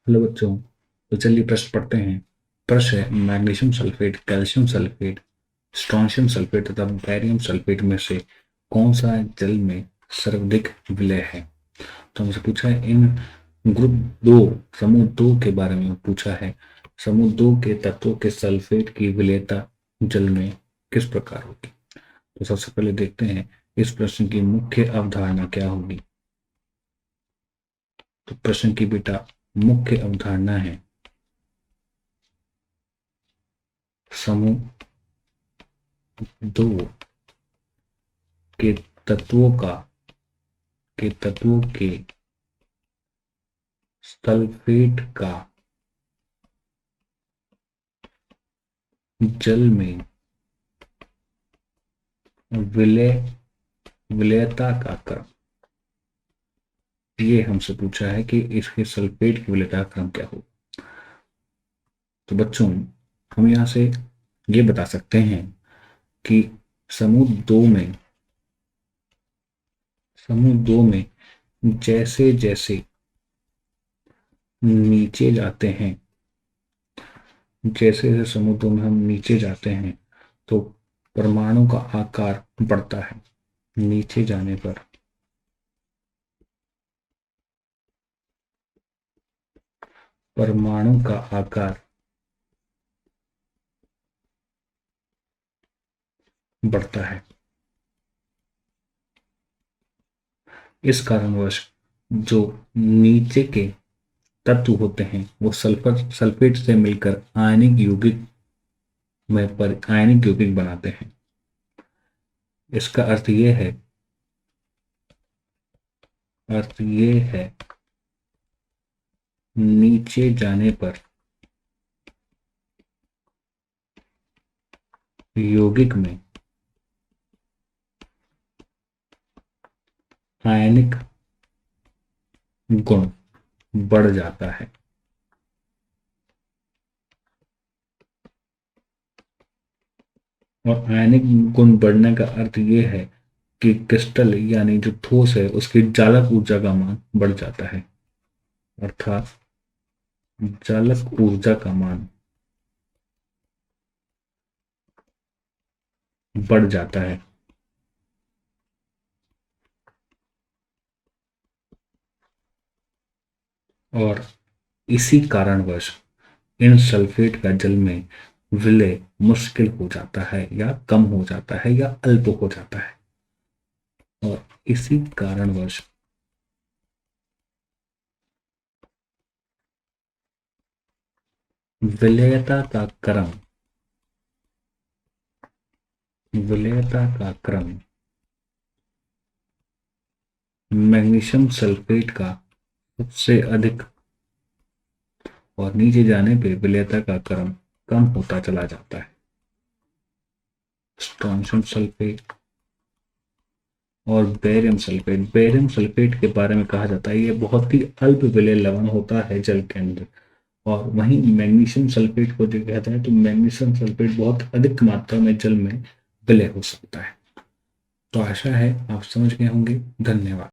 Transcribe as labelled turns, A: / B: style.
A: Hello बच्चों। तो चलिए प्रश्न पढ़ते हैं। प्रश्न है, magnesium sulphate, calcium sulphate, strontium sulphate तथा बैरियम सल्फेट में से कौन सा जल में सर्वाधिक विलय है। तो हमसे पूछा है इन ग्रुप दो, समूह दो के बारे में पूछा है। समूह दो के तत्वों के सल्फेट की विलेयता जल में किस प्रकार होगी। तो सबसे पहले देखते हैं इस प्रश्न की मुख्य अवधारणा क्या होगी। तो प्रश्न की बेटा मुख्य अवधारणा है समूह दो के तत्वों का के तत्वों के सल्फेट का जल में विलय विलयता का क्रम। ये हमसे पूछा है कि इसके सल्फेट की विलयता का क्रम क्या हो। तो बच्चों, हम यहां से ये बता सकते हैं कि समूह दो में समूह दो में जैसे जैसे नीचे जाते हैं, जैसे जैसे समूह दो में हम नीचे जाते हैं तो परमाणु का आकार बढ़ता है। नीचे जाने पर परमाणु का आकार बढ़ता है। इस कारणवश जो नीचे के तत्व होते हैं वो सल्फर सल्फेट से मिलकर आयनिक यौगिक बनाते हैं। इसका अर्थ ये है नीचे जाने पर यौगिक में आयनिक गुण बढ़ जाता है। और आयनिक गुण बढ़ने का अर्थ ये है कि क्रिस्टल यानी जो ठोस है उसकी चालक ऊर्जा का मान बढ़ जाता है। अर्थात चालक ऊर्जा का मान बढ़ जाता है। और इसी कारणवश इन सल्फेट का जल में विलय मुश्किल हो जाता है या कम हो जाता है या अल्प हो जाता है। और इसी कारणवश विलयता का क्रम विलयता का क्रम मैग्नीशियम सल्फेट का सबसे अधिक और नीचे जाने पे विलयता का क्रम कम होता चला जाता है। स्ट्रोंशियम सल्फेट और बेरियम सल्फेट के बारे में कहा जाता है ये बहुत ही अल्प विलय लवण होता है जल के अंदर। और वहीं मैग्नीशियम सल्फेट को जो कहते हैं तो मैग्नीशियम सल्फेट बहुत अधिक मात्रा में जल में विलय हो सकता है। तो आशा है आप समझ गए होंगे। धन्यवाद।